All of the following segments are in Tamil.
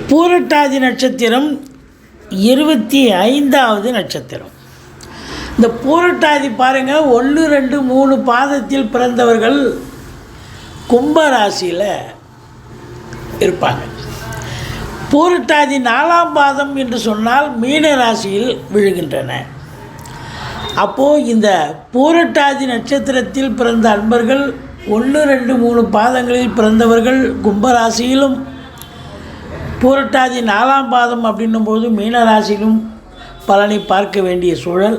பூரட்டாதி நட்சத்திரம் 25வது நட்சத்திரம். இந்த பூரட்டாதி பாருங்கள், 1, 2, 3 பாதத்தில் பிறந்தவர்கள் கும்பராசியில் இருப்பாங்க. பூரட்டாதி 4ஆம் பாதம் என்று சொன்னால் மீன ராசியில் விழுகின்றன. அப்போது இந்த பூரட்டாதி நட்சத்திரத்தில் பிறந்த அன்பர்கள் 1, 2, 3 பாதங்களில் பிறந்தவர்கள் கும்பராசியிலும், பூரட்டாதி 4ஆம் பாதம் அப்படின்னும்போது மீனராசியிலும் பலனை பார்க்க வேண்டிய சூழல்.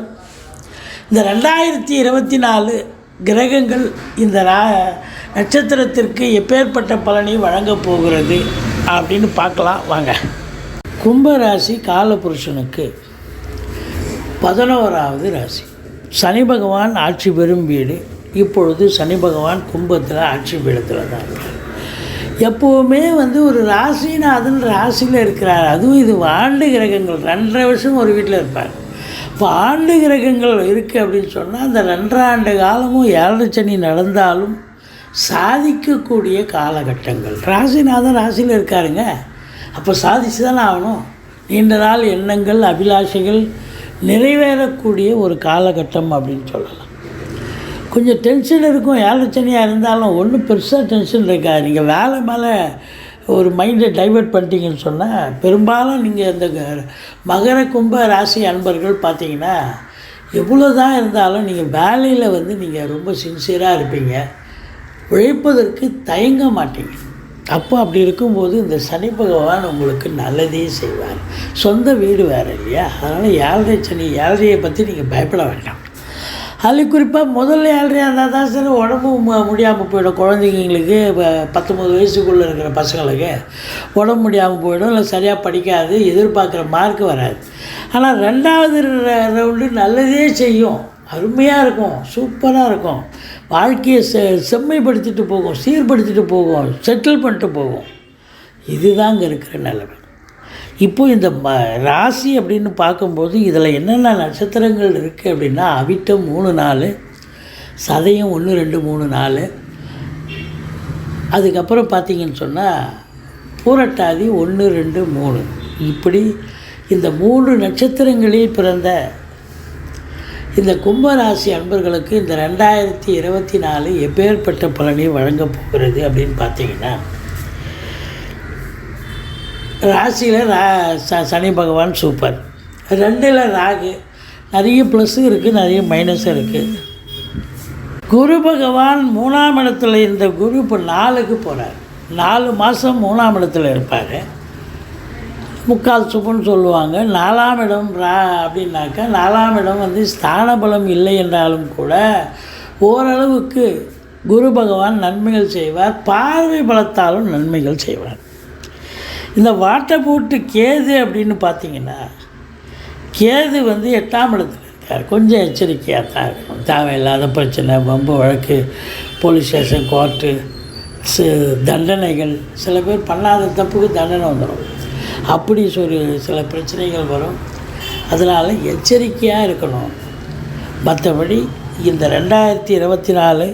இந்த 2024 கிரகங்கள் இந்த நட்சத்திரத்திற்கு எப்பேற்பட்ட பலனை வழங்கப் போகிறது அப்படின்னு பார்க்கலாம் வாங்க. கும்பராசி காலபுருஷனுக்கு 11வது ராசி. சனி பகவான் ஆட்சி பெறும் வீடு. இப்பொழுது சனி பகவான் கும்பத்தில் ஆட்சி பீடத்தில் தான் இருக்கார். எப்போவுமே ஒரு ராசிநாதன் ராசியில் இருக்கிறார். அதுவும் இது ஆண்டு கிரகங்கள் 2.5 வருஷம் ஒரு வீட்டில் இருப்பார். இப்போ ஆண்டு கிரகங்கள் இருக்குது அப்படின்னு சொன்னால் அந்த 2.5 ஆண்டு காலமும் 7 சனி நடந்தாலும் சாதிக்கக்கூடிய காலகட்டங்கள். ராசிநாதன் ராசியில் இருக்காருங்க, அப்போ சாதிச்சு தானே ஆகணும். நீண்ட நாள் எண்ணங்கள் அபிலாஷைகள் நிறைவேறக்கூடிய ஒரு காலகட்டம் அப்படின்னு சொல்லலாம். கொஞ்சம் டென்ஷன் இருக்கும். 7 சனியாக இருந்தாலும் ஒன்றும் பெருசாக டென்ஷன் இருக்காது. நீங்கள் வேலை மேலே ஒரு மைண்டை டைவெர்ட் பண்ணிட்டீங்கன்னு சொன்னால் பெரும்பாலும் நீங்கள் இந்த மகர கும்ப ராசி அன்பர்கள் பார்த்தீங்கன்னா எவ்வளோ தான் இருந்தாலும் நீங்கள் வேலையில் நீங்கள் ரொம்ப சின்சியராக இருப்பீங்க, உழைப்பதற்கு தயங்க மாட்டீங்க. அப்போ அப்படி இருக்கும்போது இந்த சனி பகவான் உங்களுக்கு நல்லதே செய்வார். சொந்த வீடு வேறு இல்லையா, அதனால் 7 சனி 7 பற்றி நீங்கள் பயப்பட வேண்டாம். அதில் குறிப்பாக முதல்ல 7 இருந்தால் தான் சரி உடம்பு முடியாமல் போயிடும். குழந்தைங்களுக்கு 19 வயசுக்குள்ளே இருக்கிற பசங்களுக்கு உடம்பு முடியாமல் போயிடும், இல்லை சரியாக படிக்காது, எதிர்பார்க்குற மார்க் வராது. ஆனால் 2வது ரவுண்டு நல்லதே செய்யும், அருமையாக இருக்கும், சூப்பராக இருக்கும், வாழ்க்கையை செம்மைப்படுத்திட்டு போகும், சீர்படுத்திட்டு போகும், செட்டில் பண்ணிட்டு போகும். இதுதாங்க இருக்கிற நிலைமை. இப்போது இந்த ராசி அப்படின்னு பார்க்கும்போது இதில் என்னென்ன நட்சத்திரங்கள் இருக்குது அப்படின்னா அவிட்டம் 3 4, சதயம் 1 2 3 4, அதுக்கப்புறம் பார்த்திங்கன்னு சொன்னால் பூரட்டாதி 1 2 3. இப்படி இந்த 3 நட்சத்திரங்களில் பிறந்த இந்த கும்பராசி அன்பர்களுக்கு இந்த 2024 எப்பேற்பட்ட பலனை வழங்கப் போகிறது அப்படின்னு பார்த்தீங்கன்னா, ராசியில் சனி பகவான் சூப்பர், 2ல் ராகு, நிறைய ப்ளஸ்ஸும் இருக்குது, நிறைய மைனஸும் இருக்குது. குரு பகவான் 3ஆம் இடத்துல இருந்த குரு இப்போ 4க்கு போகிறார். 4 மாதம் 3ஆம் இடத்துல இருப்பார். முக்கால் சுப்புன்னு சொல்லுவாங்க. 4ஆம் இடம் அப்படின்னாக்கா 4ஆம் இடம் ஸ்தான பலம் இல்லை என்றாலும் கூட ஓரளவுக்கு குரு பகவான் நன்மைகள் செய்வார், பார்வை பலத்தாலும் நன்மைகள் செய்வார். இந்த வாட்டை போட்டு கேது அப்படின்னு பார்த்தீங்கன்னா கேது 8ஆம் இடத்துல இருக்கார். கொஞ்சம் எச்சரிக்கையாக தான் இருக்கும். தேவையில்லாத பிரச்சனை, வம்பு வழக்கு, போலீஸ் ஸ்டேஷன், கோர்ட்டு, தண்டனைகள், சில பேர் பண்ணாத தப்புக்கு தண்டனை வந்துடும். அப்படி சில பிரச்சனைகள் வரும். அதனால் எச்சரிக்கையாக இருக்கணும். மற்றபடி இந்த 2024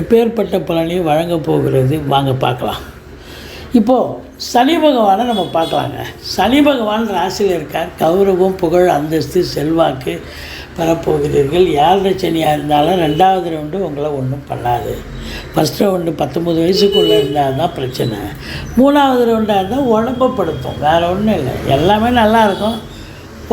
எப்பேற்பட்ட பலனையும் வழங்கப் போகிறது வாங்க பார்க்கலாம். இப்போது சனி பகவானை நம்ம பார்க்கலாங்க. சனி பகவான் ராசியில் இருக்கார். கௌரவம், புகழ், அந்தஸ்து, செல்வாக்கு பெறப்போகிறீர்கள். 7 சனியாக இருந்தாலும் 2வது ரவுண்டு உங்களை ஒன்றும் பண்ணாது. ஃபஸ்ட் ரவுண்டு 19 வயசுக்குள்ளே இருந்தால் தான் பிரச்சனை. 3வது ரவுண்டாக இருந்தால் உடம்பப்படுத்தும், வேறு ஒன்றும் இல்லை. எல்லாமே நல்லாயிருக்கும்,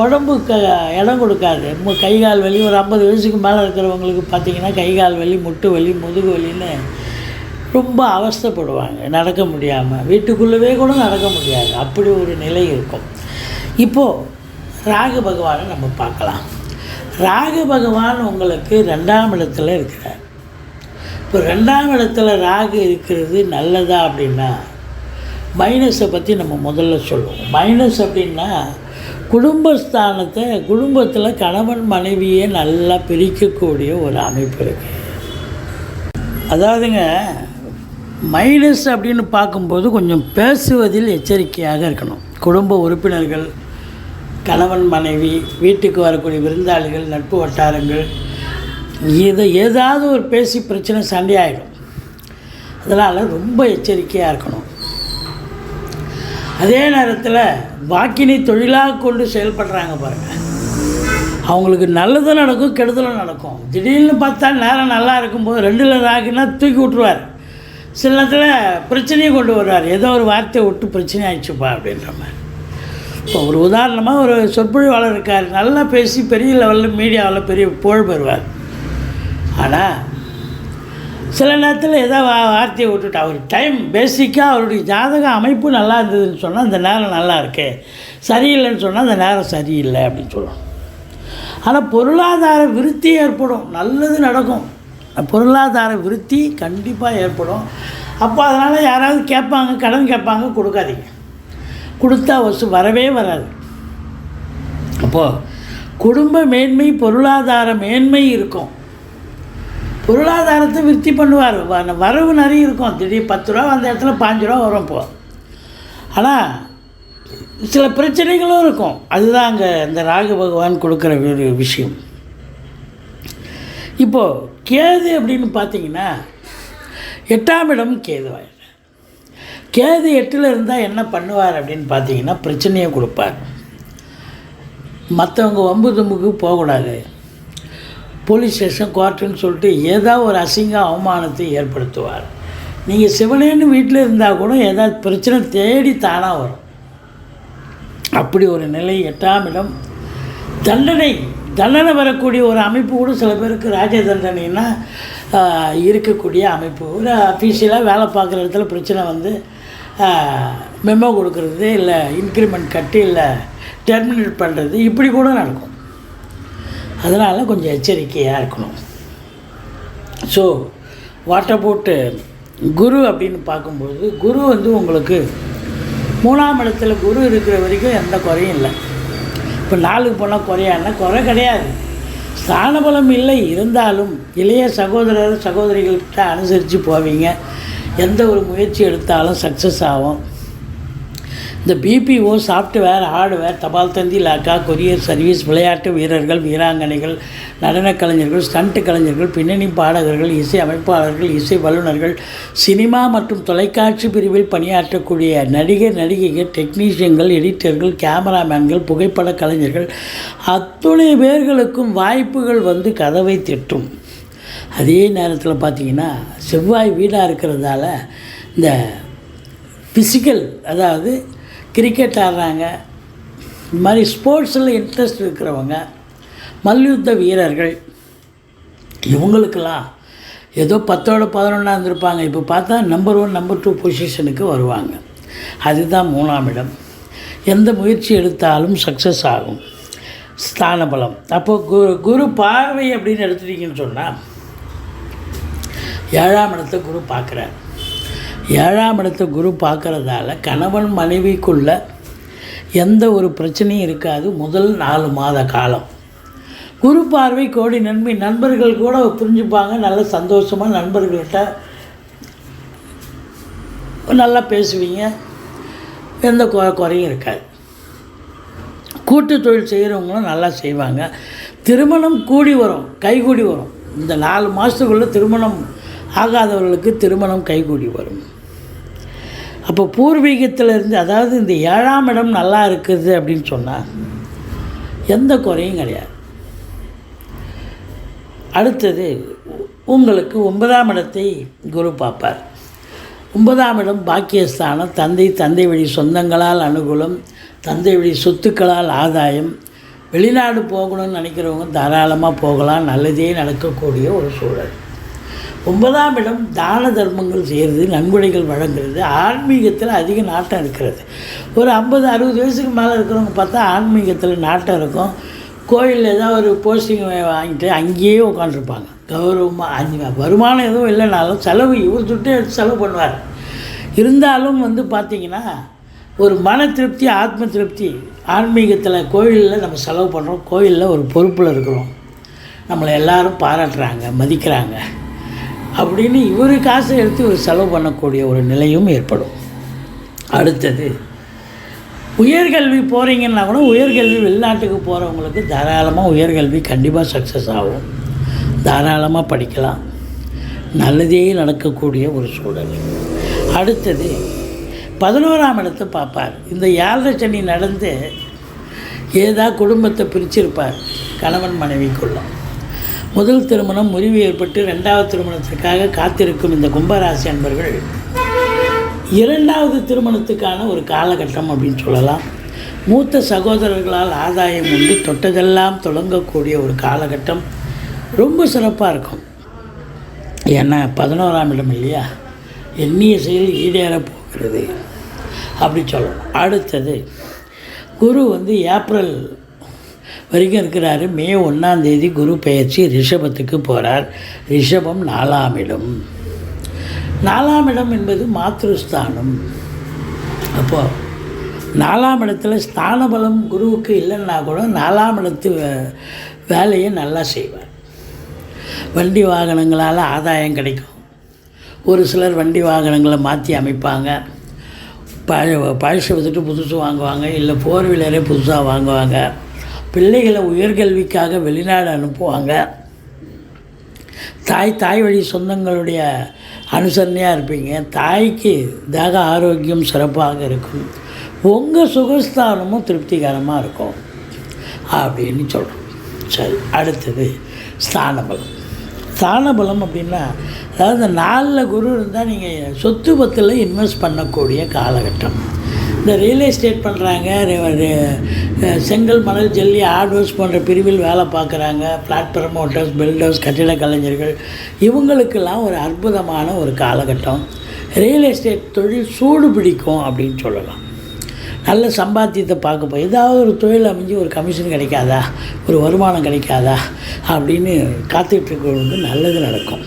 உடம்புக்கு இடம் கொடுக்காது. கை கால் வலி, ஒரு 50 வயசுக்கு மேலே இருக்கிறவங்களுக்கு பார்த்திங்கன்னா கை கால் வலி, முட்டு வலி, முதுகு வலின்னு ரொம்ப அவஸ்தைப்படுவாங்க. நடக்க முடியாமல், வீட்டுக்குள்ளவே கூட நடக்க முடியாது, அப்படி ஒரு நிலை இருக்கும். இப்போது ராகு பகவானை நம்ம பார்க்கலாம். ராகு பகவான் உங்களுக்கு 2ஆம் இடத்துல இருக்கிறார். இப்போ 2ஆம் இடத்துல ராகு இருக்கிறது நல்லதா அப்படின்னா, மைனஸை பற்றி நம்ம முதல்ல சொல்லுவோம். மைனஸ் அப்படின்னா குடும்பஸ்தானத்தை, குடும்பத்தில் கணவன் மனைவியை நல்லா பிரிக்கக்கூடிய ஒரு அமைப்பு இருக்குது. அதாவதுங்க மைனஸ் அப்படின்னு பார்க்கும்போது கொஞ்சம் பேசுவதில் எச்சரிக்கையாக இருக்கணும். குடும்ப உறுப்பினர்கள், கணவன் மனைவி, வீட்டுக்கு வரக்கூடிய விருந்தாளிகள், நட்பு வட்டாரங்கள், ஏதாவது ஒரு பேசி பிரச்சனை சண்டையாயிடும். அதனால் ரொம்ப எச்சரிக்கையாக இருக்கணும். அதே நேரத்தில் வாக்கினை தொழிலாக கொண்டு செயல்படுறாங்க பாருங்கள், அவங்களுக்கு நல்லதும் நடக்கும் கெடுதலும் நடக்கும். திடீர்னு பார்த்தா நேரம் நல்லா இருக்கும்போது 2ல் ராகுனா தூக்கி விட்ருவார். சில நேரத்தில் பிரச்சனையை கொண்டு வருவார், ஏதோ ஒரு வார்த்தையை விட்டு பிரச்சனை ஆயிடுச்சுப்பா அப்படின்ற மாதிரி. இப்போ ஒரு உதாரணமாக ஒரு சொற்பொழிவாளர் இருக்கார், நல்லா பேசி பெரிய லெவலில் மீடியாவில் பெரிய புகழ் பெறுவார். ஆனால் சில நேரத்தில் ஏதோ வார்த்தையை விட்டுட்டு அவர் டைம் பேசிக்காக அவருடைய ஜாதக அமைப்பு நல்லா இருந்ததுன்னு சொன்னால் அந்த நேரம் நல்லா இருக்கு, சரியில்லைன்னு சொன்னால் அந்த நேரம் சரியில்லை அப்படின்னு சொல்லணும். ஆனால் பொருளாதார விருத்தி ஏற்படும், நல்லது நடக்கும், பொருளாதார விருத்தி கண்டிப்பாக ஏற்படும். அப்போ அதனால் யாராவது கேட்பாங்க, கடன் கேட்பாங்க, கொடுக்காதீங்க. கொடுத்தா வரவே வராது. அப்போது குடும்ப மேன்மை பொருளாதார மேன்மை இருக்கும். பொருளாதாரத்தை விருத்தி பண்ணுவார், வரவு நிறைய இருக்கும். திடீர் 10 ரூபா அந்த இடத்துல 5 ரூபா வரும். இப்போது ஆனால் சில பிரச்சனைகளும் இருக்கும். அதுதான் அங்கே இந்த ராகு பகவான் கொடுக்குற ஒரு விஷயம். இப்போது கேது அப்படின்னு பார்த்தீங்கன்னா 8ஆம் இடம் கேதுவாய். கேது 8ல் இருந்தால் என்ன பண்ணுவார் அப்படின்னு பார்த்தீங்கன்னா பிரச்சனையை கொடுப்பார். மற்றவங்க வம்பு தும்புக்கு போகக்கூடாது, போலீஸ் ஸ்டேஷன் கோர்ட்டுன்னு சொல்லிட்டு ஏதாவது ஒரு அசிங்க அவமானத்தை ஏற்படுத்துவார். நீங்கள் சிவனேன்னு வீட்டில் இருந்தால் கூட ஏதாவது பிரச்சனை தேடி தானாக வரும். அப்படி ஒரு நிலை. 8ஆம் இடம் தண்டனை வரக்கூடிய ஒரு அமைப்பு கூட சில பேருக்கு ராஜ தண்டனைன்னா இருக்கக்கூடிய அமைப்பு. ஒரு அஃபீஷியலாக வேலை பார்க்குற இடத்துல பிரச்சனை வந்து மெமோ கொடுக்கறது, இல்லை இன்க்ரிமெண்ட் கட்டி, இல்லை டெர்மினேட் பண்ணுறது, இப்படி கூட நடக்கும். அதனால் கொஞ்சம் எச்சரிக்கையாக இருக்கணும். ஸோ வாட் அபவுட் குரு அப்படின்னு பார்க்கும்போது, குரு வந்து உங்களுக்கு 3ஆம் இடத்துல குரு இருக்கிற வரைக்கும் எந்த குறையும் இல்லை. இப்போ 4க்கு போனால் குறையானா குறை கிடையாது, ஸ்தான பலம் இல்லை. இருந்தாலும் இளைய சகோதரிகள்கிட்ட அனுசரித்து போவீங்க. எந்த ஒரு முயற்சி எடுத்தாலும் சக்ஸஸ் ஆகும். இந்த பிபிஓ, சாஃப்ட்வேர், ஹார்ட்வேர், தபால் தந்தி, லாக்கா, கொரியர் சர்வீஸ், விளையாட்டு வீரர்கள், வீராங்கனைகள், நடனக் கலைஞர்கள், ஸ்டண்ட் கலைஞர்கள், பின்னணி பாடகர்கள், இசை அமைப்பாளர்கள், இசை வல்லுநர்கள், சினிமா மற்றும் தொலைக்காட்சி பிரிவில் பணியாற்றக்கூடிய நடிகைகள், டெக்னீஷியன்கள், எடிட்டர்கள், கேமராமேன்கள், புகைப்பட கலைஞர்கள், அத்துணை பேர்களுக்கும் வாய்ப்புகள் வந்து கதவை தட்டும். அதே நேரத்தில் பார்த்திங்கன்னா செவ்வாய் வீடாக இருக்கிறதால இந்த ஃபிசிக்கல், அதாவது கிரிக்கெட் ஆடுறாங்க, இந்த மாதிரி ஸ்போர்ட்ஸில் இன்ட்ரெஸ்ட் இருக்கிறவங்க, மல்யுத்த வீரர்கள், இவங்களுக்கெல்லாம் ஏதோ 10ஓட 11 இருந்திருப்பாங்க, இப்போ பார்த்தா நம்பர் 1 நம்பர் 2 பொசிஷனுக்கு வருவாங்க. அதுதான் 3ஆம் இடம். எந்த முயற்சி எடுத்தாலும் சக்ஸஸ் ஆகும். ஸ்தான பலம். அப்போது குரு பார்வை அப்படின்னு எடுத்துட்டிங்கன்னு சொன்னால் 7ஆம் இடத்தை குரு பார்க்குறார். 7ஆம் இடத்தை குரு பார்க்குறதால கணவன் மனைவிக்குள்ள எந்த ஒரு பிரச்சனையும் இருக்காது முதல் 4 மாத காலம். குரு பார்வை கோடி நன்மை. நண்பர்கள் கூட புரிஞ்சுப்பாங்க, நல்ல சந்தோஷமாக நண்பர்கள்கிட்ட நல்லா பேசுவீங்க, எந்த குறையும் இருக்காது. கூட்டு தொழில் செய்கிறவங்களும் நல்லா செய்வாங்க. திருமணம் கூடி வரும், கைகூடி வரும். இந்த 4 மாதத்துக்குள்ளே திருமணம் ஆகாதவர்களுக்கு திருமணம் கைகூடி வரும். அப்போ பூர்வீகத்திலேருந்து, அதாவது இந்த 7ஆம் இடம் நல்லா இருக்குது அப்படின்னு சொன்னால் எந்த குறையும் கிடையாது. அடுத்தது உங்களுக்கு 9ஆம் இடத்தை குரு பார்ப்பார். 9ஆம் இடம் பாக்கியஸ்தானம். தந்தை வழி சொந்தங்களால் அனுகூலம், தந்தை வழி சொத்துக்களால் ஆதாயம். வெளிநாடு போகணும்னு நினைக்கிறவங்க தாராளமாக போகலாம், நல்லதே நடக்கக்கூடிய ஒரு சூழல். 9ஆம் இடம் தான தர்மங்கள் செய்கிறது, நன்கொடைகள் வழங்குறது, ஆன்மீகத்தில் அதிக நாட்டம் இருக்கிறது. ஒரு 50-60 வயசுக்கு மேலே இருக்கிறவங்க பார்த்தா ஆன்மீகத்தில் நாட்டம் இருக்கும். கோயிலில் ஏதாவது ஒரு போஸ்டிங் வாங்கிட்டு அங்கேயே உட்காந்துருப்பாங்க. கௌரவமாக வருமானம் எதுவும் இல்லைனாலும் செலவு இவர் சுட்டே எடுத்து செலவு பண்ணுவார். இருந்தாலும் வந்து பார்த்திங்கன்னா ஒரு மன திருப்தி, ஆத்ம திருப்தி. ஆன்மீகத்தில் கோயிலில் நம்ம செலவு பண்ணுறோம், கோயிலில் ஒரு பொறுப்பில் இருக்கிறோம், நம்மளை எல்லோரும் பாராட்டுறாங்க, மதிக்கிறாங்க அப்படின்னு இவர் காசை எடுத்து ஒரு செலவு பண்ணக்கூடிய ஒரு நிலையும் ஏற்படும். அடுத்தது உயர்கல்வி போகிறீங்கன்னா கூட, உயர்கல்வி வெளிநாட்டுக்கு போகிறவங்களுக்கு தாராளமாக உயர்கல்வி கண்டிப்பாக சக்ஸஸ் ஆகும். தாராளமாக படிக்கலாம், நல்லதே நடக்கக்கூடிய ஒரு சூழல். அடுத்தது 11ஆம் இடத்தை பார்ப்பார். இந்த 7 சனி நடந்து குடும்பத்தை பிரிச்சிருப்பார் கணவன் மனைவிக்குள்ள. முதல் திருமணம் முறிவு ஏற்பட்டு 2வது திருமணத்திற்காக காத்திருக்கும் இந்த கும்பராசி அன்பர்கள் 2வது திருமணத்துக்கான ஒரு காலகட்டம் அப்படின்னு சொல்லலாம். மூத்த சகோதரர்களால் ஆதாயம் உண்டு, தொட்டதெல்லாம் தொடங்கக்கூடிய ஒரு காலகட்டம் ரொம்ப சிறப்பாக இருக்கும். ஏன்னா 11ஆம் இடம் இல்லையா, எண்ணிய செயல் ஈடேறப் போகிறது அப்படி சொல்லலாம். அடுத்தது குரு ஏப்ரல் வரைக்கும் இருக்கிறாரு. மே 1ஆம் தேதி குரு பெயர்ச்சி ரிஷபத்துக்கு போகிறார். ரிஷபம் 4ஆம் இடம். 4ஆம் இடம் என்பது மாத்ருஸ்தானம். அப்போது 4ஆம் இடத்துல ஸ்தான பலம் குருவுக்கு இல்லைன்னா கூட 4ஆம் இடத்து வேலையை நல்லா செய்வார். வண்டி வாகனங்களால் ஆதாயம் கிடைக்கும். ஒரு சிலர் வண்டி வாகனங்களை மாற்றி அமைப்பாங்க. பழசை விட்டுட்டு புதுசு வாங்குவாங்க, இல்லை 4 வீலரே புதுசாக வாங்குவாங்க. பிள்ளைகளை உயர்கல்விக்காக வெளிநாடு அனுப்புவாங்க. தாய் வழி சொந்தங்களுடைய அனுசரணையாக இருப்பீங்க. தாய்க்கு தேக ஆரோக்கியம் சிறப்பாக இருக்கும். உங்கள் சுகஸ்தானமும் திருப்திகரமாக இருக்கும் அப்படின்னு சொல்கிறோம். சரி, அடுத்தது ஸ்தானபலம். ஸ்தானபலம் அப்படின்னா அதாவது 4 குரு இருந்தால் நீங்கள் சொத்து பத்தில் இன்வெஸ்ட் பண்ணக்கூடிய காலகட்டம். இந்த ரியல் எஸ்டேட் பண்ணுறாங்க, செங்கல் மணல் ஜல்லி ஹார்ட்வேர்ஸ் போன்ற பிரிவில் வேலை பார்க்குறாங்க, ஃப்ளாட் ப்ரமோட்டர்ஸ், பில்டர்ஸ், கட்டிட கலைஞர்கள், இவங்களுக்கெல்லாம் ஒரு அற்புதமான ஒரு காலகட்டம். ரியல் எஸ்டேட் தொழில் சூடு பிடிக்கும் அப்படின்னு சொல்லலாம். நல்ல சம்பாத்தியத்தை பார்க்க போய் ஏதாவது ஒரு தொழில் அமைஞ்சு ஒரு கமிஷன் கிடைக்காதா, ஒரு வருமானம் கிடைக்காதா அப்படின்னு காத்துட்ருக்கிறவங்களுக்கு நல்லது நடக்கும்.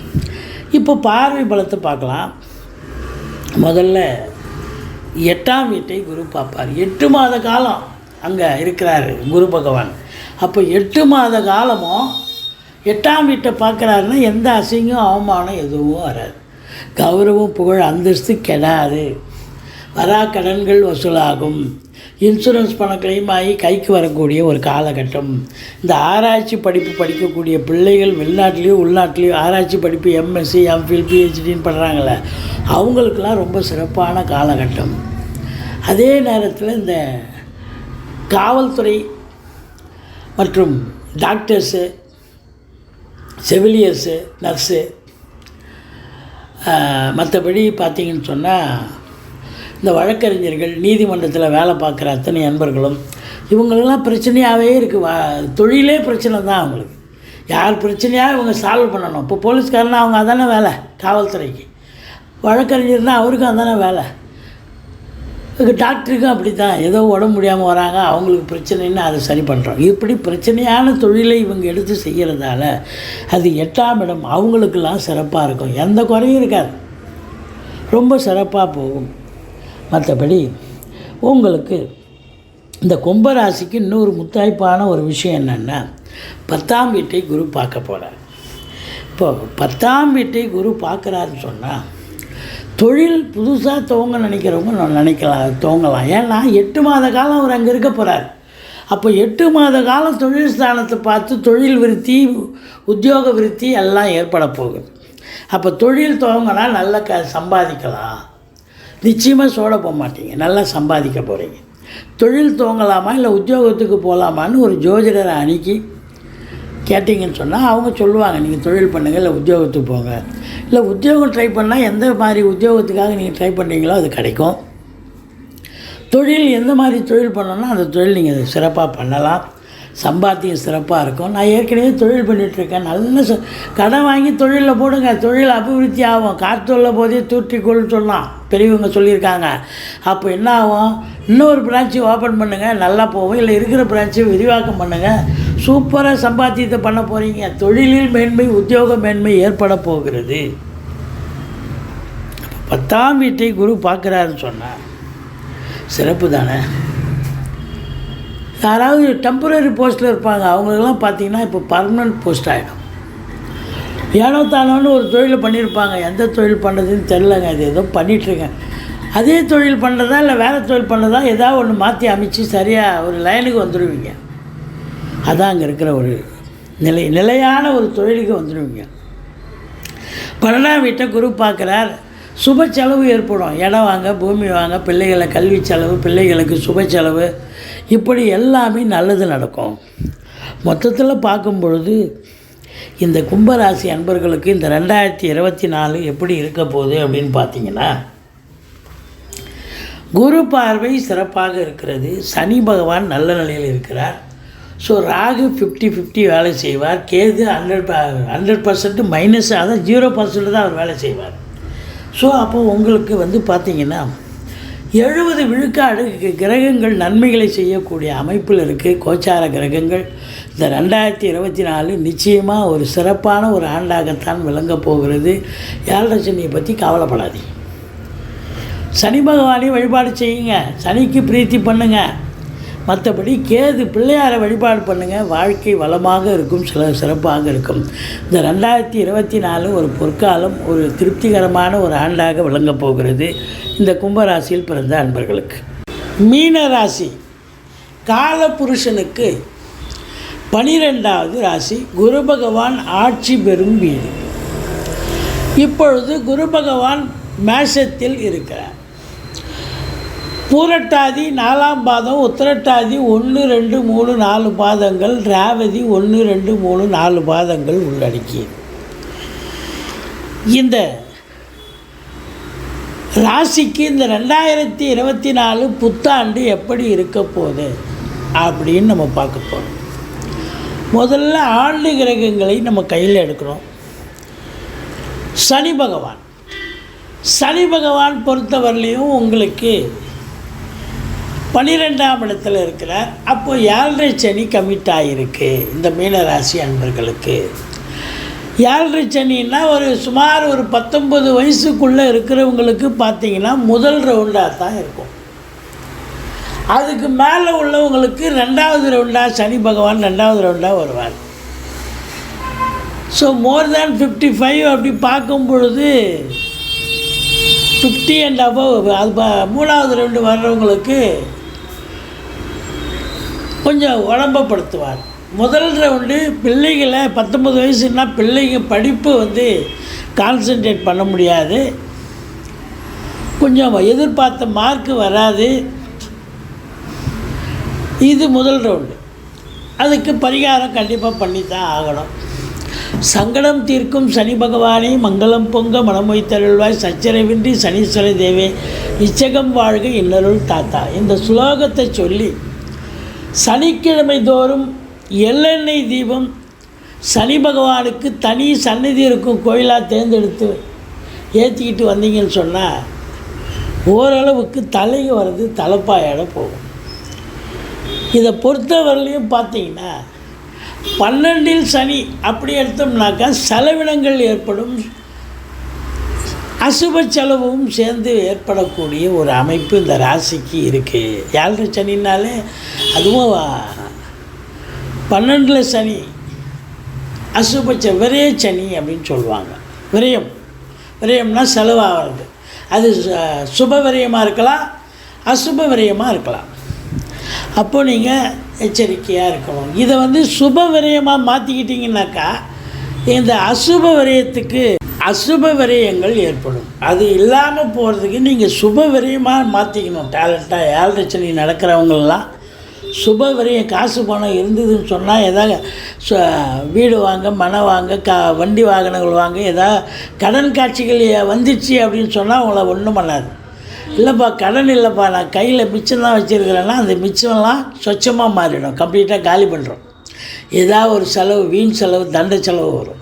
இப்போ பார்வை பலத்தை பார்க்கலாம். முதல்ல 8ஆம் வீட்டை குரு பார்ப்பார். 8 மாத காலம் அங்கே இருக்கிறார் குரு பகவான். அப்போ 8 மாத காலமும் 8ஆம் வீட்டை பார்க்குறாருன்னா எந்த அசிங்கம் அவமானம் எதுவும் வராது. கௌரவம் புகழ் அந்தஸ்து கெடாது. வரா கடன்கள் வசூலாகும். இன்சூரன்ஸ் பணம் கிளைம் ஆகி கைக்கு வரக்கூடிய ஒரு காலகட்டம். இந்த ஆராய்ச்சி படிப்பு படிக்கக்கூடிய பிள்ளைகள் வெளிநாட்டிலையோ உள்நாட்டிலையோ ஆராய்ச்சி படிப்பு எம்எஸ்சி, எம்ஃபில், பிஹெச்டின்னு பண்ணுறாங்களே, அவங்களுக்கெல்லாம் ரொம்ப சிறப்பான காலகட்டம். அதே நேரத்தில் இந்த காவல்துறை மற்றும் டாக்டர்ஸு, செவிலியர்ஸு, நர்ஸு, மற்றபடி பார்த்திங்கன்னு சொன்னால் இந்த வழக்கறிஞர்கள், நீதிமன்றத்தில் வேலை பார்க்குற அத்தனை நண்பர்களும் இவங்களெல்லாம் பிரச்சனையாகவே இருக்குது. தொழிலே பிரச்சனை தான் அவங்களுக்கு. யார் பிரச்சனையாக இவங்க சால்வ் பண்ணணும். இப்போ போலீஸ்காரனா அவங்க அதானே வேலை, காவல்துறைக்கு. வழக்கறிஞர்னால் அவருக்கும் அதானே வேலை. டாக்டருக்கும் அப்படி தான், ஏதோ உடம்பு முடியாமல் வராங்க, அவங்களுக்கு பிரச்சனைன்னு அதை சரி பண்ணுறோம். இப்படி பிரச்சனையான தொழிலை இவங்க எடுத்து செய்கிறதால அது 8ஆம் இடம் அவங்களுக்கெல்லாம் சிறப்பாக இருக்கும். எந்த குறையும் இருக்காது, ரொம்ப சிறப்பாக போகும். மற்றபடி உங்களுக்கு இந்த கும்பராசிக்கு இன்னொரு முத்தாய்ப்பான ஒரு விஷயம் என்னென்னா 10ஆம் வீட்டை குரு பார்க்க போகிறார். இப்போது 10ஆம் வீட்டை குரு பார்க்குறாருன்னு சொன்னால் தொழில் புதுசாக துவங்க நினைக்கிறவங்க துவங்கலாம். ஏன்னா 8 மாத காலம் அவர் அங்கே இருக்க போகிறார். அப்போ 8 மாத காலம் தொழில் ஸ்தானத்தை பார்த்து தொழில் விருத்தி, உத்தியோக விருத்தி எல்லாம் ஏற்பட போகுது. அப்போ தொழில் துவங்கினா நல்லா சம்பாதிக்கலாம். நிச்சயமாக சோட போக மாட்டீங்க, நல்லா சம்பாதிக்க போகிறீங்க. தொழில் துவங்கலாமா இல்லை உத்தியோகத்துக்கு போகலாமான்னு ஒரு ஜோதிடரை அணுகி கேட்டிங்கன்னு சொன்னால் அவங்க சொல்லுவாங்க, நீங்கள் தொழில் பண்ணுங்கள் இல்லை உத்தியோகத்துக்கு போங்க. இல்லை உத்தியோகம் ட்ரை பண்ணால் எந்த மாதிரி உத்தியோகத்துக்காக நீங்கள் ட்ரை பண்ணுறீங்களோ அது கிடைக்கும். தொழில் எந்த மாதிரி தொழில் பண்ணணும்னா அந்த தொழில் நீங்கள் சிறப்பாக பண்ணலாம். சம்பாத்தியம் சிறப்பாக இருக்கும். நான் ஏற்கனவே தொழில் பண்ணிகிட்ருக்கேன், நல்ல கடன் வாங்கி தொழிலில் போடுங்க, தொழில் அபிவிருத்தி ஆகும். காற்றுள்ள போதே தூற்றிக்கொள் சொன்னால் பெரியவங்க சொல்லியிருக்காங்க. அப்போ என்ன ஆகும், இன்னொரு பிரான்ச்சு ஓப்பன் பண்ணுங்கள், நல்லா போகும். இல்லை இருக்கிற பிரான்ச்சை விரிவாக்கம் பண்ணுங்கள், சூப்பராக சம்பாத்தியத்தை பண்ண போகிறீங்க. தொழிலில் மேன்மை, உத்தியோக மேன்மை ஏற்பட போகிறது. 10ஆம் வீட்டை குரு பார்க்குறாருன்னு சொன்னால் சிறப்பு தானே. யாராவது டெம்பரரி போஸ்ட்டில் இருப்பாங்க, அவங்களுக்கெல்லாம் பார்த்திங்கன்னா இப்போ பர்மனெண்ட் போஸ்ட் ஆகிடும். ஏனோ தானோன்னு ஒரு தொழில் பண்ணியிருப்பாங்க, எந்த தொழில் பண்ணுறதுன்னு தெரிலங்க, அது ஏதோ பண்ணிகிட்ருக்கேன். அதே தொழில் பண்ணுறதா இல்லை வேறு தொழில் பண்ணுறதா ஏதாவது ஒன்று மாற்றி அமைச்சு சரியாக ஒரு லைனுக்கு வந்துடுவீங்க. அதான் அங்கே இருக்கிற ஒரு நிலையான ஒரு தொழிலுக்கு வந்துடுவீங்க. 12ஆம் வீட்டை குரு பார்க்குறார். சுப செலவு ஏற்படும். இடம் வாங்க, பூமி வாங்க, பிள்ளைகளை கல்வி செலவு, பிள்ளைகளுக்கு சுப செலவு, இப்படி எல்லாமே நல்லது நடக்கும். மொத்தத்தில் பார்க்கும் பொழுது இந்த கும்பராசி அன்பர்களுக்கு இந்த 2024 எப்படி இருக்க போகுது அப்படின்னு பார்த்தீங்கன்னா, குரு பார்வை சிறப்பாக இருக்கிறது. சனி பகவான் நல்ல நிலையில் இருக்கிறார். ஸோ ராகு 50-50 வேலை செய்வார். கேது 100% மைனஸ், அதான் 0% தான் அவர் வேலை செய்வார். ஸோ அப்போ உங்களுக்கு பார்த்திங்கன்னா 70 விழுக்காடு கிரகங்கள் நன்மைகளை செய்யக்கூடிய அமைப்பில் இருக்குது. கோச்சார கிரகங்கள் இந்த 2024 நிச்சயமாக ஒரு சிறப்பான ஒரு ஆண்டாகத்தான் விளங்கப் போகிறது. 7.5 சனியை பற்றி கவலைப்படாதீங்க. சனி பகவானை வழிபாடு செய்யுங்க, சனிக்கு பிரீத்தி பண்ணுங்கள். மற்றபடி கேது பிள்ளையாரை வழிபாடு பண்ணுங்கள். வாழ்க்கை வளமாக இருக்கும், சிறப்பாக இருக்கும். இந்த 2024 ஒரு பொற்காலம், ஒரு திருப்திகரமான ஒரு ஆண்டாக விளங்கப் போகிறது இந்த கும்பராசியில் பிறந்த அன்பர்களுக்கு. மீன ராசி காலபுருஷனுக்கு 12வது ராசி. குரு பகவான் ஆட்சி பெறும் வீடு. இப்பொழுது குரு பகவான் மேஷத்தில் இருக்கிறார். பூரட்டாதி 4ஆம் பாதம், உத்திரட்டாதி 1, 2, 3, 4 பாதங்கள், ரேவதி 1, 2, 3, 4 பாதங்கள் உள்ளடக்கியது. இந்த ராசிக்கு இந்த 2024 புத்தாண்டு எப்படி இருக்க போகுது அப்படின்னு நம்ம பார்க்க போகிறோம். முதல்ல ஆண்டு கிரகங்களை நம்ம கையில் எடுக்கிறோம். சனி பகவான் பொறுத்தவரையிலையும் உங்களுக்கு 12ஆம் இடத்துல இருக்கிறார். அப்போ 7.5 சனி கமிட் ஆகிருக்கு இந்த மீனராசி அன்பர்களுக்கு. 7.5 சனின்னா சுமார் ஒரு 19 வயசுக்குள்ளே இருக்கிறவங்களுக்கு பார்த்திங்கன்னா முதல் ரவுண்டாக தான் இருக்கும். அதுக்கு மேலே உள்ளவங்களுக்கு 2வது ரவுண்டாக சனி பகவான் 2வது ரவுண்டாக வருவார். ஸோ மோர் தேன் 55 அப்படி பார்க்கும் பொழுது 50 அண்ட் அபவ், அது 3வது ரவுண்டு வர்றவங்களுக்கு கொஞ்சம் உடம்பப்படுத்துவார். முதல் ரவுண்டு பிள்ளைகளை 19 வயசுன்னா பிள்ளைங்க படிப்பு கான்சன்ட்ரேட் பண்ண முடியாது, கொஞ்சம் எதிர்பார்த்த மார்க்கு வராது. இது முதல் ரவுண்டு. அதுக்கு பரிகாரம் கண்டிப்பாக பண்ணி தான் ஆகணும். சங்கடம் தீர்க்கும் சனி பகவானே மங்களம் பொங்க மனமொய்த்தருள்வாய், சச்சரவின்றி சனீஸ்வர தேவே இச்சகம் வாழ்க இன்னருள் தாத்தா. இந்த ஸ்லோகத்தை சொல்லி சனிக்கிழமை தோறும் எள்ளெண்ணெய் தீபம் சனி பகவானுக்கு தனி சந்நிதி இருக்கும் கோயிலாக தேர்ந்தெடுத்து ஏற்றிக்கிட்டு வந்தீங்கன்னு சொன்னால் ஓரளவுக்கு தலைக்கு வர்றது தலைப்பாயோட போகும். இதை பொறுத்தவரையிலையும் பார்த்தீங்கன்னா 12இல் சனி அப்படி எடுத்தோம்னாக்கா செலவினங்கள் ஏற்படும், அசுப செலவும் சேர்ந்து ஏற்படக்கூடிய ஒரு அமைப்பு இந்த ராசிக்கு இருக்குது. 7.5 சனின்னாலே அதுவும் 12இல் சனி அசுப விரய சனி அப்படின்னு சொல்லுவாங்க. விரயம்னா செலவாகிறது. அது சுப விரயமாக இருக்கலாம், அசுப விரயமாக இருக்கலாம். அப்போது நீங்கள் எச்சரிக்கையாக இருக்கணும். இதை சுப விரயமாக மாற்றிக்கிட்டிங்கனாக்கா இந்த அசுப விரயத்துக்கு அசுப விரயங்கள் ஏற்படும். அது இல்லாமல் போகிறதுக்கு நீங்கள் சுப விரயமாக மாற்றிக்கணும். டேலண்ட்டாக 7.5 சனி நடக்கிறவங்களெலாம் சுப விரயம், காசு பணம் இருந்ததுன்னு சொன்னால் எதாவது வீடு வாங்க, மனை வாங்க, வண்டி வாகனங்கள் வாங்க, எதாவது கடன் காட்சிகள் வந்துச்சு அப்படின்னு சொன்னால் அவங்கள ஒன்றும் பண்ணாது. இல்லைப்பா கடன் இல்லைப்பா, நான் கையில் மிச்சம் தான் வச்சுருக்கிறேன்னா அந்த மிச்சம்லாம் சொச்சமாக மாறிடும், கம்ப்ளீட்டாக காலி பண்ணுறோம். ஏதாவது ஒரு செலவு, வீண் செலவு, தண்ட செலவு வரும்,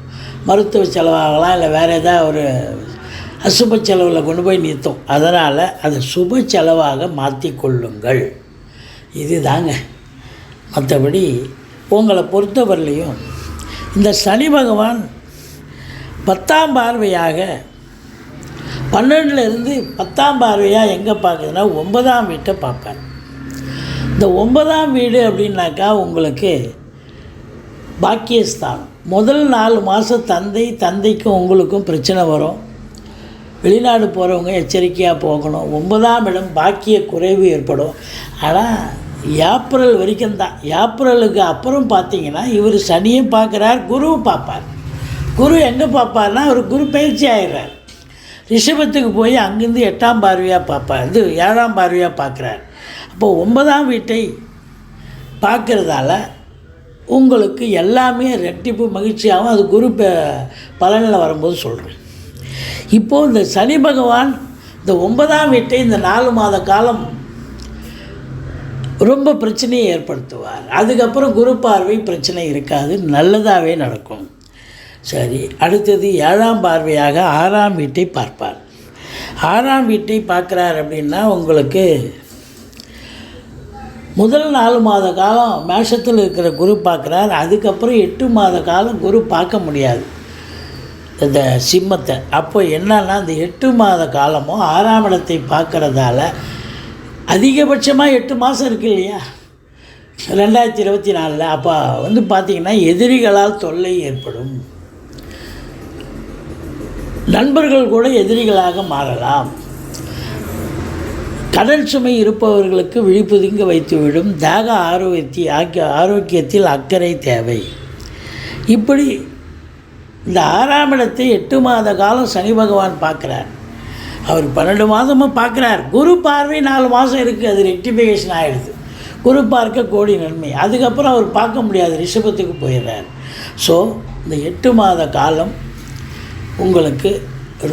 மருத்துவ செலவாகலாம், இல்லை வேறு ஏதாவது ஒரு அசுப செலவில் கொண்டு போய் நிறுத்தும். அதனால் அதை சுப செலவாக மாற்றிக்கொள்ளுங்கள். இது தாங்க. மற்றபடி உங்களை பொறுத்தவரையிலையும் இந்த சனி பகவான் 10ஆம் பார்வையாக 12லேருந்து 10ஆம் பார்வையாக எங்கே பார்க்குதுன்னா 9ஆம் வீட்டை பார்ப்பார். இந்த 9ஆம் வீடு அப்படின்னாக்கா உங்களுக்கு பாக்கியஸ்தானம். முதல் 4 மாதம் தந்தைக்கும் உங்களுக்கும் பிரச்சனை வரும். வெளிநாடு போகிறவங்க எச்சரிக்கையாக போகணும். 9ஆம் இடம் பாக்கிய குறைவு ஏற்படும். ஆனால் ஏப்ரல் வரைக்கும் தான். ஏப்ரலுக்கு அப்புறம் பார்த்தீங்கன்னா இவர் சனியும் பார்க்குறார், குருவும் பார்ப்பார். குரு எங்கே பார்ப்பார்னா அவர் குரு பயிற்சி ஆகிடுறார். ரிஷபத்துக்கு போய் அங்கேருந்து 8ஆம் பார்வையாக பார்ப்பார், இது 7ஆம் பார்வையாக பார்க்குறார். அப்போது 9ஆம் வீட்டை பார்க்குறதால உங்களுக்கு எல்லாமே ரெட்டிப்பு மகிழ்ச்சியாகவும் அது குரு பலனில் வரும்போது சொல்கிறேன். இப்போது இந்த சனி பகவான் இந்த 9ஆம் வீட்டை இந்த 4 மாத காலம் ரொம்ப பிரச்சனையை ஏற்படுத்துவார். அதுக்கப்புறம் குரு பார்வை பிரச்சனை இருக்காது, நல்லதாகவே நடக்கும். சரி, அடுத்தது 7ஆம் பார்வையாக 6ஆம் வீட்டை பார்ப்பார். 6ஆம் வீட்டை பார்க்குறார் அப்படின்னா உங்களுக்கு முதல் 4 மாத காலம் மேஷத்தில் இருக்கிற குரு பார்க்குறார். அதுக்கப்புறம் 8 மாத காலம் குரு பார்க்க முடியாது இந்த சிம்மத்தை. அப்போ என்னன்னா இந்த 8 மாத காலமும் 6ஆம் இடத்தை பார்க்குறதால அதிகபட்சமாக 8 மாதம் இருக்குது இல்லையா 2024. அப்போ பார்த்திங்கன்னா எதிரிகளால் தொல்லை ஏற்படும், நண்பர்கள் கூட எதிரிகளாக மாறலாம், கடன் சுமை இருப்பவர்களுக்கு விழிப்புதுங்க வைத்துவிடும், தேக ஆரோக்கியத்தில் அக்கறை தேவை. இப்படி இந்த 6ஆம் இடத்தை 8 மாத காலம் சனி பகவான் பார்க்குறார். அவர் 12 மாதமாக பார்க்குறார். குரு பார்வை 4 மாதம் இருக்குது, அது ரெக்டிஃபிகேஷன் ஆகிடுது. குரு பார்க்க கோடி நன்மை. அதுக்கப்புறம் அவர் பார்க்க முடியாது, ரிஷபத்துக்கு போயிடுறார். ஸோ இந்த 8 மாத காலம் உங்களுக்கு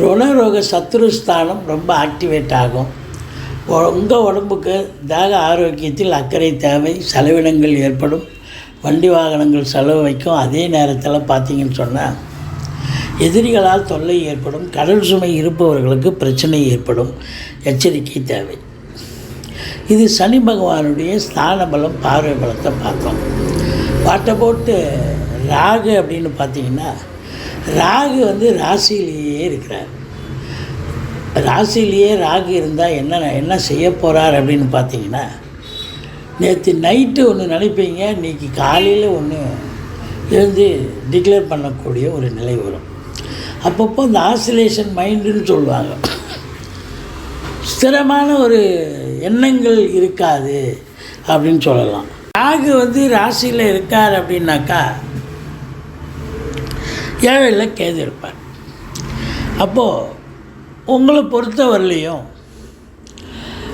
ருணரோக சத்ருஸ்தானம் ரொம்ப ஆக்டிவேட் ஆகும். உங்கள் உடம்புக்கு தேக ஆரோக்கியத்தில் அக்கறை தேவை, செலவினங்கள் ஏற்படும், வண்டி வாகனங்கள் செலவு வைக்கும். அதே நேரத்தில் பார்த்திங்கன்னு சொன்னால் எதிரிகளால் தொல்லை ஏற்படும், கடல் சுமை இருப்பவர்களுக்கு பிரச்சனை ஏற்படும், எச்சரிக்கை தேவை. இது சனி பகவானுடைய ஸ்தான பலம், பார்வை பலத்தை பார்த்தோம். வாட்டை போட்டு ராகு அப்படின்னு பார்த்திங்கன்னா ராகு ராசியிலேயே இருக்கிறார். ராசியிலேயே ராகு இருந்தால் என்ன செய்ய போகிறார் அப்படின்னு பார்த்தீங்கன்னா, நேற்று நைட்டு ஒன்று நினைப்பீங்க, இன்றைக்கி காலையில் ஒன்று எழுந்து டிக்ளேர் பண்ணக்கூடிய ஒரு நிலை வரும். அப்பப்போ இந்த ஆசிலேஷன் மைண்டுன்னு சொல்லுவாங்க, ஸ்திரமான ஒரு எண்ணங்கள் இருக்காது அப்படின்னு சொல்லலாம். ராகு ராசியில் இருக்கார் அப்படின்னாக்கா 7ல் கேது இருப்பார். அப்போது உங்களை பொறுத்தவரையிலையும்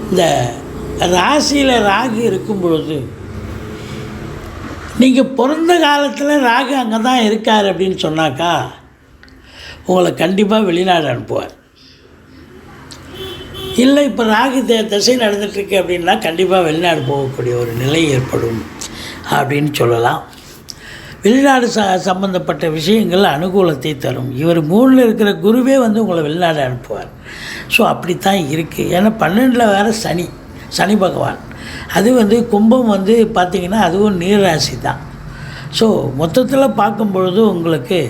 இந்த ராசியில் ராகு இருக்கும் பொழுது நீங்கள் பிறந்த காலத்தில் ராகு அங்கே தான் இருக்கார் அப்படின்னு சொன்னாக்கா உங்களை கண்டிப்பாக வெளிநாடு அனுப்புவார். இல்லை இப்போ ராகு திசை நடந்துகிட்ருக்கு அப்படின்னா கண்டிப்பாக வெளிநாடு போகக்கூடிய ஒரு நிலை ஏற்படும் அப்படின்னு சொல்லலாம். வெளிநாடு சம்பந்தப்பட்ட விஷயங்கள் அனுகூலத்தை தரும். இவர் 3ல் இருக்கிற குருவே உங்களை வெளிநாடு அனுப்புவார். ஸோ அப்படித்தான் இருக்குது. ஏன்னா 12ல் வேறு சனி பகவான். அது கும்பம் பார்த்திங்கன்னா அதுவும் நீர் ராசி தான். ஸோ மொத்தத்தில் பார்க்கும்பொழுது உங்களுக்கு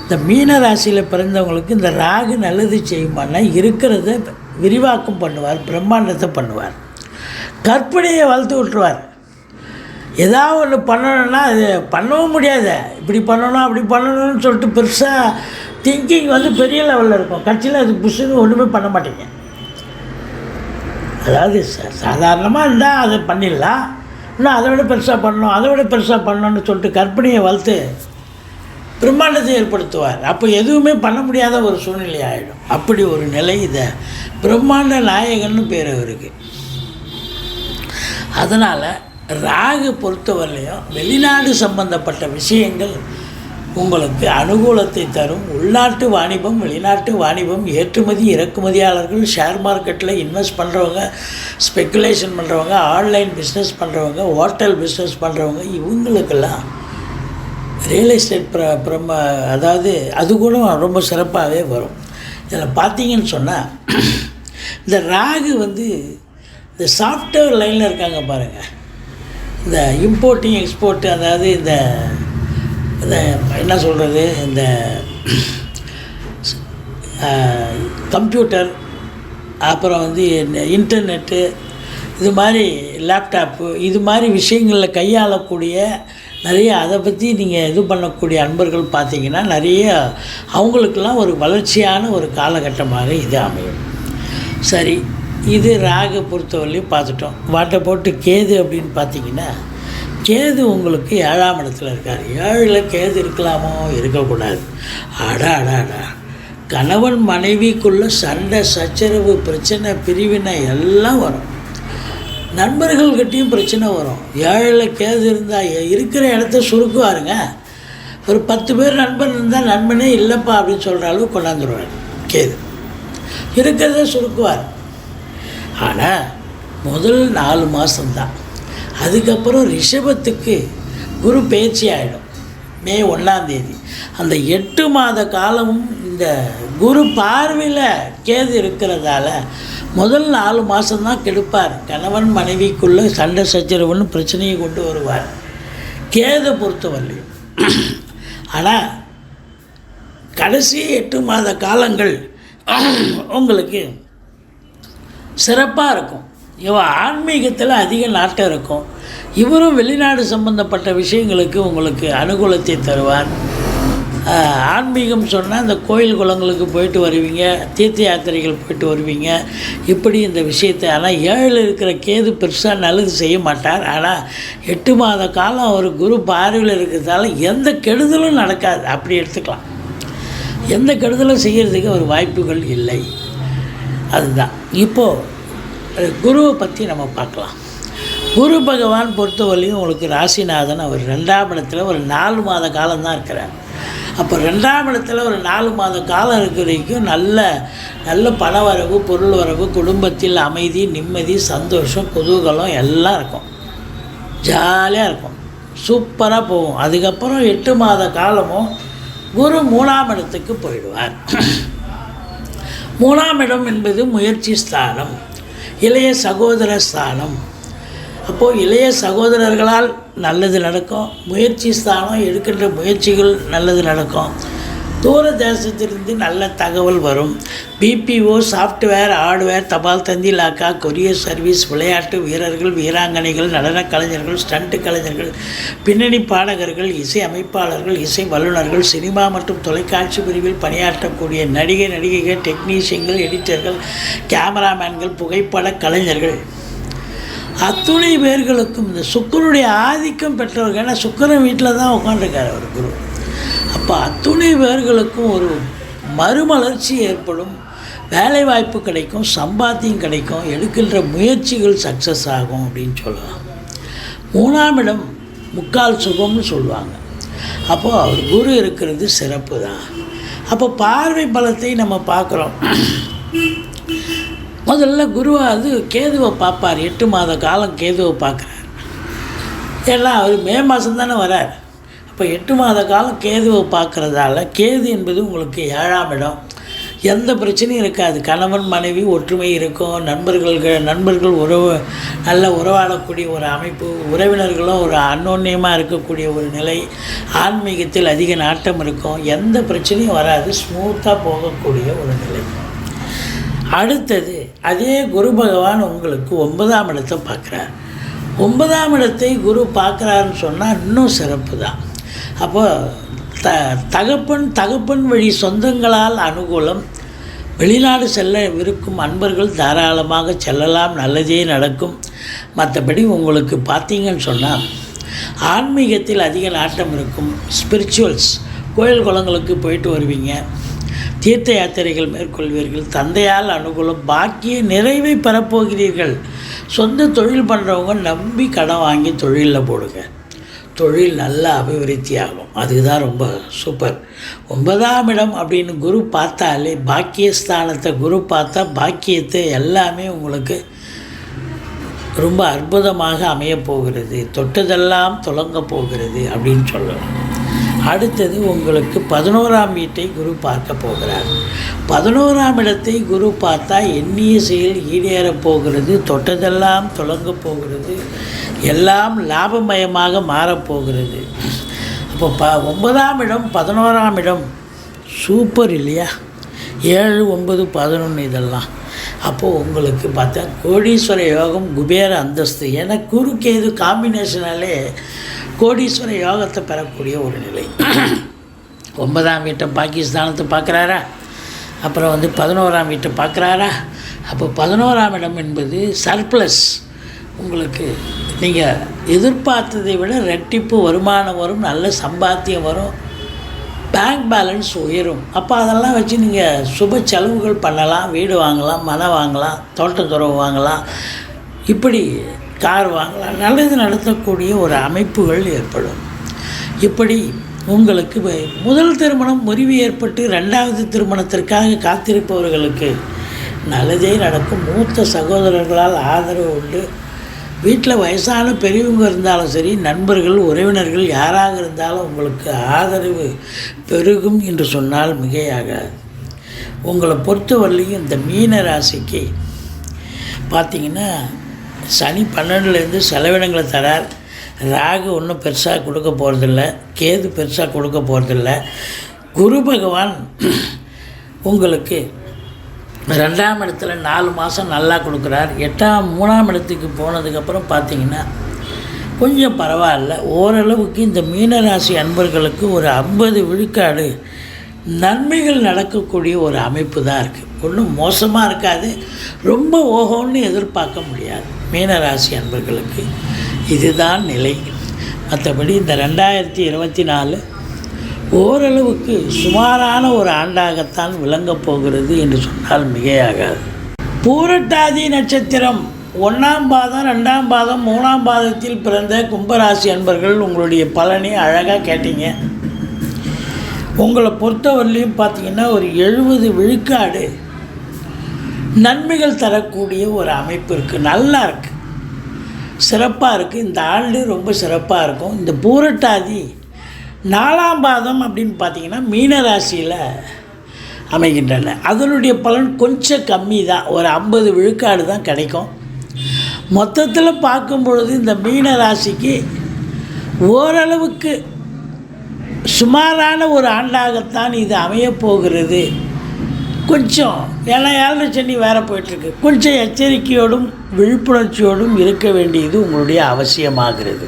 இந்த மீன ராசியில் பிறந்தவங்களுக்கு இந்த ராகு நல்லது செய்யுமானா இருக்கிறத விரிவாக்கம் பண்ணுவார், பிரம்மாண்டத்தை பண்ணுவார், கற்பனையை வளர்த்து விட்டுருவார். ஏதாவது ஒன்று பண்ணணுன்னா அது பண்ணவும் முடியாது, இப்படி பண்ணணும் அப்படி பண்ணணும்னு சொல்லிட்டு பெருசாக திங்கிங் பெரிய லெவலில் இருக்கும். கட்சியில் அது புஷ்ஷுன்னு ஒன்றுமே பண்ண மாட்டீங்க. அதாவது சாதாரணமாக இருந்தால் அதை பண்ணிடலாம், இன்னும் அதை விட பெருசாக பண்ணணும், அதை விட பெருசாக பண்ணணும்னு சொல்லிட்டு கற்பனையை வளர்த்து பிரம்மாண்டத்தை ஏற்படுத்துவார். அப்போ எதுவுமே பண்ண முடியாத ஒரு சூழ்நிலை ஆகிடும். அப்படி ஒரு நிலை இதை பிரம்மாண்ட நாயகன்னு பேர் அவருக்கு. அதனால் ராகு பொறுத்தவரையிலையும் வெளிநாடு சம்பந்தப்பட்ட விஷயங்கள் உங்களுக்கு அனுகூலத்தை தரும். உள்நாட்டு வாணிபம், வெளிநாட்டு வாணிபம், ஏற்றுமதி இறக்குமதியாளர்கள், ஷேர் மார்க்கெட்டில் இன்வெஸ்ட் பண்ணுறவங்க, ஸ்பெக்குலேஷன் பண்ணுறவங்க, ஆன்லைன் பிஸ்னஸ் பண்ணுறவங்க, ஹோட்டல் பிஸ்னஸ் பண்ணுறவங்க, இவங்களுக்கெல்லாம் ரியல் எஸ்டேட் அதாவது அது கூட ரொம்ப சிறப்பாகவே வரும். இதில் பார்த்தீங்கன்னு சொன்னால் இந்த ராகு இந்த சாஃப்ட்வேர் லைனில் இருக்காங்க பாருங்கள், இந்த இம்போர்ட்டிங் எக்ஸ்போர்ட்டு, அதாவது இந்த என்ன சொல்கிறது, இந்த கம்ப்யூட்டர், அப்புறம் இன்டர்நெட்டு, இது மாதிரி லேப்டாப்பு, இது மாதிரி விஷயங்களில் கையாளக்கூடிய நிறைய அதை பற்றி நீங்கள் இது பண்ணக்கூடிய அன்பர்கள் பார்த்திங்கன்னா நிறைய அவங்களுக்கெல்லாம் ஒரு வளர்ச்சியான ஒரு காலகட்டமாக இது அமையும். சரி, இது ராகு பொறுத்தவரையிலையும் பார்த்துட்டோம். வாட்டை போட்டு கேது அப்படின்னு பார்த்திங்கன்னா கேது உங்களுக்கு 7ஆம் இடத்துல இருக்கார். 7ல் கேது இருக்கலாமோ இருக்கக்கூடாது? அடா கணவன் மனைவிக்குள்ள சண்டை சச்சரவு பிரச்சனை பிரிவினை எல்லாம் வரும். நண்பர்கள்கிட்டையும் பிரச்சனை வரும். 7 கேது இருந்தால் இருக்கிற இடத்த சுருக்குவாருங்க. ஒரு 10 பேர் நண்பன் இருந்தால் நண்பனே இல்லைப்பா அப்படின்னு சொல்கிற அளவுக்கு கொண்டாந்துருவார் கேது. இருக்கிறத சுருக்குவார். ஆனால் முதல் 4 மாதம்தான். அதுக்கப்புறம் ரிஷபத்துக்கு குரு பயிற்சி ஆகிடும் மே 1ஆம் தேதி. அந்த 8 மாத காலமும் இந்த குரு பார்வையில் கேது இருக்கிறதால முதல் 4 மாதம்தான் கெடுப்பார். கணவன் மனைவிக்குள்ளே சண்டை சச்சரவுன்னு பிரச்சனையை கொண்டு வருவார் கேதை பொறுத்தவரையும். ஆனால் கடைசி 8 மாத காலங்கள் உங்களுக்கு சிறப்பாக இருக்கும். இவன் ஆன்மீகத்தில் அதிக நாட்டம் இருக்கும். இவரும் வெளிநாடு சம்பந்தப்பட்ட விஷயங்களுக்கு உங்களுக்கு அனுகூலத்தை தருவார். ஆன்மீகம் சொன்னால் இந்த கோயில் குளங்களுக்கு போயிட்டு வருவீங்க, தீர்த்த யாத்திரைகள் போயிட்டு வருவீங்க. இப்படி இந்த விஷயத்தை ஆனால் 7 இருக்கிற கேது பெருசாக நல்லது செய்ய மாட்டார். ஆனால் 8 மாத காலம் அவர் குரு பார்வையில் இருக்கிறதால எந்த கெடுதலும் நடக்காது, அப்படி எடுத்துக்கலாம். எந்த கெடுதலும் செய்கிறதுக்கு ஒரு வாய்ப்புகள் இல்லை. அதுதான். இப்போது குருவை பற்றி நம்ம பார்க்கலாம். குரு பகவான் பொறுத்தவரையும் உங்களுக்கு ராசிநாதன் அவர் 2ஆம் இடத்துல ஒரு 4 மாத காலம்தான் இருக்கிறார். அப்போ 2ஆம் இடத்துல ஒரு 4 மாத காலம் இருக்கிற வரைக்கும் நல்ல பண வரவு, பொருள் வரவு, குடும்பத்தில் அமைதி, நிம்மதி, சந்தோஷம், குதூகலம் எல்லாம் இருக்கும். ஜாலியாக இருக்கும், சூப்பராக போகும். அதுக்கப்புறம் 8 மாத காலமும் குரு 3ஆம் இடத்துக்கு போயிடுவார். 3ஆம் இடம் என்பது முயற்சி ஸ்தானம், இளைய சகோதர ஸ்தானம். அப்போது இளைய சகோதரர்களால் நல்லது நடக்கும். முயற்சி ஸ்தானம், எடுக்கின்ற முயற்சிகள் நல்லது நடக்கும். தூர தேசத்திலிருந்து நல்ல தகவல் வரும். பிபிஓ, சாஃப்ட்வேர், ஹார்ட்வேர், தபால் தந்தி, லாக்கா, கொரியர் சர்வீஸ், விளையாட்டு வீரர்கள், வீராங்கனைகள், நடன கலைஞர்கள், ஸ்டண்ட் கலைஞர்கள், பின்னணி பாடகர்கள், இசை அமைப்பாளர்கள், இசை வல்லுநர்கள், சினிமா மற்றும் தொலைக்காட்சி பிரிவில் பணியாற்றக்கூடிய நடிகைகள், டெக்னீஷியன்கள், எடிட்டர்கள், கேமராமேன்கள், புகைப்பட கலைஞர்கள், அத்துணை பேர்களுக்கும் இந்த சுக்கரனுடைய ஆதிக்கம் பெற்றவர்கள். ஏன்னா சுக்கரன் வீட்டில் தான் உட்காந்துருக்கார் அவர் குரு. அப்போ அத்துணை பேர்களுக்கும் ஒரு மறுமலர்ச்சி ஏற்படும், வேலைவாய்ப்பு கிடைக்கும், சம்பாத்தியம் கிடைக்கும், எடுக்கின்ற முயற்சிகள் சக்ஸஸ் ஆகும் அப்படின்னு சொல்லலாம். 3ஆம் இடம் முக்கால் சுகம்னு சொல்லுவாங்க. அப்போது அவர் குரு இருக்கிறது சிறப்பு தான். அப்போ பார்வை பலத்தை நம்ம பார்க்குறோம். முதல்ல குருவை கேதுவை பார்ப்பார். 8 மாத காலம் கேதுவை பார்க்குறார். ஏன்னா அவர் மே மாதம் தானே வரார். அப்போ 8 மாத காலம் கேதுவை பார்க்குறதால கேது என்பது உங்களுக்கு 7ஆம் இடம். எந்த பிரச்சனையும் இருக்காது. கணவன் மனைவி ஒற்றுமை இருக்கும். நண்பர்கள் நல்ல உறவாடக்கூடிய ஒரு அமைப்பு, உறவினர்களும் ஒரு அன்னோன்யமாக இருக்கக்கூடிய ஒரு நிலை, ஆன்மீகத்தில் அதிக நாட்டம் இருக்கும். எந்த பிரச்சனையும் வராது, ஸ்மூத்தாக போகக்கூடிய ஒரு நிலை. அடுத்தது அதே குரு பகவான் உங்களுக்கு 9ஆம் இடத்தை பார்க்குறார். 9ஆம் இடத்தை குரு பார்க்குறாருன்னு சொன்னால் இன்னும் சிறப்பு தான். அப்போ தகப்பன் வழி சொந்தங்களால் அனுகூலம். வெளிநாடு செல்லவிருக்கும் அன்பர்கள் தாராளமாக செல்லலாம், நல்லதே நடக்கும். மற்றபடி உங்களுக்கு பார்த்தீங்கன்னு சொன்னால் ஆன்மீகத்தில் அதிக நாட்டம் இருக்கும். ஸ்பிரிச்சுவல்ஸ், கோயில் குளங்களுக்கு போயிட்டு வருவீங்க, தீர்த்த யாத்திரைகள் மேற்கொள்வீர்கள். தந்தையால் அனுகூலம், பாக்கிய நிறைவை பெறப்போகிறீர்கள். சொந்த தொழில் பண்ணுறவங்க நம்பி கடன் வாங்கி தொழிலில் போடுங்க. தொழில் நல்லா அபிவிருத்தி ஆகும். அதுதான் ரொம்ப சூப்பர். 9ஆம் இடம் அப்படின்னு குரு பார்த்தாலே, பாக்கியஸ்தானத்தை குரு பார்த்தா பாக்கியத்தை எல்லாமே உங்களுக்கு ரொம்ப அற்புதமாக அமையப்போகிறது. தொட்டதெல்லாம் தொடங்க போகிறது அப்படின்னு சொல்லலாம். அடுத்தது உங்களுக்கு 11ஆம் வீட்டை குரு பார்க்க போகிறார். 11ஆம் இடத்தை குரு பார்த்தா எண்ணிய செயல் ஈடேறப் போகிறது. தொட்டதெல்லாம் தொடங்க போகிறது. எல்லாம் லாபமயமாக மாறப்போகிறது. அப்போ 9ஆம் இடம் 11ஆம் இடம் சூப்பர் இல்லையா? 7, 9, 11 இதெல்லாம். அப்போது உங்களுக்கு பார்த்தா கோடீஸ்வர யோகம், குபேர அந்தஸ்து. ஏன்னா குரு கேது காம்பினேஷனாலே கோடீஸ்வர யோகத்தை பெறக்கூடிய ஒரு நிலை. 9ஆம் வீட்டை பாகிஸ்தானத்தை பார்க்குறாரா, அப்புறம் 11ஆம் வீட்டை பார்க்குறாரா. அப்போ 11ஆம் இடம் என்பது சர்ப்ளஸ். உங்களுக்கு நீங்கள் எதிர்பார்த்ததை விட ரெட்டிப்பு வருமானம் வரும், நல்ல சம்பாத்தியம் வரும், பேங்க் பேலன்ஸ் உயரும். அப்போ அதெல்லாம் வச்சு நீங்கள் சுப செலவுகள் பண்ணலாம். வீடு வாங்கலாம், மனை வாங்கலாம், தோட்டத்துறவு வாங்கலாம், இப்படி கார் வாங்கலாம். நல்லது நடத்தக்கூடிய ஒரு அமைப்புகள் ஏற்படும். இப்படி உங்களுக்கு முதல் திருமணம் முறிவு ஏற்பட்டு 2வது திருமணத்திற்காக காத்திருப்பவர்களுக்கு நல்லதே நடக்கும். மூத்த சகோதரர்களால் ஆதரவு உண்டு. வீட்டில் வயசான பெரியவங்க இருந்தாலும் சரி, நண்பர்கள், உறவினர்கள் யாராக இருந்தாலும் உங்களுக்கு ஆதரவு பெருகும் என்று சொன்னால் மிகையாகாது. உங்களை பொறுத்தவரையிலையும் இந்த மீன ராசிக்கு பார்த்திங்கன்னா சனி 12லேருந்து செலவினங்களை தரார். ராகு ஒன்றும் பெருசாக கொடுக்க போகிறதில்ல, கேது பெருசாக கொடுக்க போகிறதில்ல. குரு பகவான் உங்களுக்கு 2ஆம் இடத்துல 4 மாதம் நல்லா கொடுக்குறார். 3ஆம் இடத்துக்கு போனதுக்கப்புறம் பார்த்திங்கன்னா கொஞ்சம் பரவாயில்ல. ஓரளவுக்கு இந்த மீனராசி அன்பர்களுக்கு ஒரு 50 விழுக்காடு நன்மைகள் நடக்கக்கூடிய ஒரு அமைப்பு தான் இருக்குது. ஒன்றும் மோசமாக இருக்காது, ரொம்ப ஓஹோன்னு எதிர்பார்க்க முடியாது. மீனராசி அன்பர்களுக்கு இதுதான் நிலை. மற்றபடி இந்த 2024 ஓரளவுக்கு சுமாரான ஒரு ஆண்டாகத்தான் விளங்கப் போகிறது என்று சொன்னால் மிகையாகாது. பூரட்டாதி நட்சத்திரம் 1ஆம் பாதம், 2ஆம் பாதம், 3ஆம் பாதத்தில் பிறந்த கும்பராசி அன்பர்கள் உங்களுடைய பலனை அழகாக கேட்டீங்க. உங்களை பொறுத்தவரையிலையும் பார்த்திங்கன்னா ஒரு 70 விழுக்காடு நன்மைகள் தரக்கூடிய ஒரு அமைப்பு இருக்குது. நல்லா இருக்குது, சிறப்பாக இருக்குது. இந்த ஆண்டு ரொம்ப சிறப்பாக இருக்கும். இந்த பூரட்டாதி 4ஆம் பாதம் அப்படின்னு பார்த்திங்கன்னா மீனராசியில் அமைகின்றன. அதனுடைய பலன் கொஞ்சம் கம்மி தான், ஒரு 50 விழுக்காடு தான் கிடைக்கும். மொத்தத்தில் பார்க்கும் பொழுது இந்த மீனராசிக்கு ஓரளவுக்கு சுமாரான ஒரு ஆண்டாகத்தான் இது அமையப்போகிறது. கொஞ்சம் ஏன்னா 7 சனி வேறு போயிட்டுருக்கு. கொஞ்சம் எச்சரிக்கையோடும் விழிப்புணர்ச்சியோடும் இருக்க வேண்டியது உங்களுடைய அவசியமாகிறது.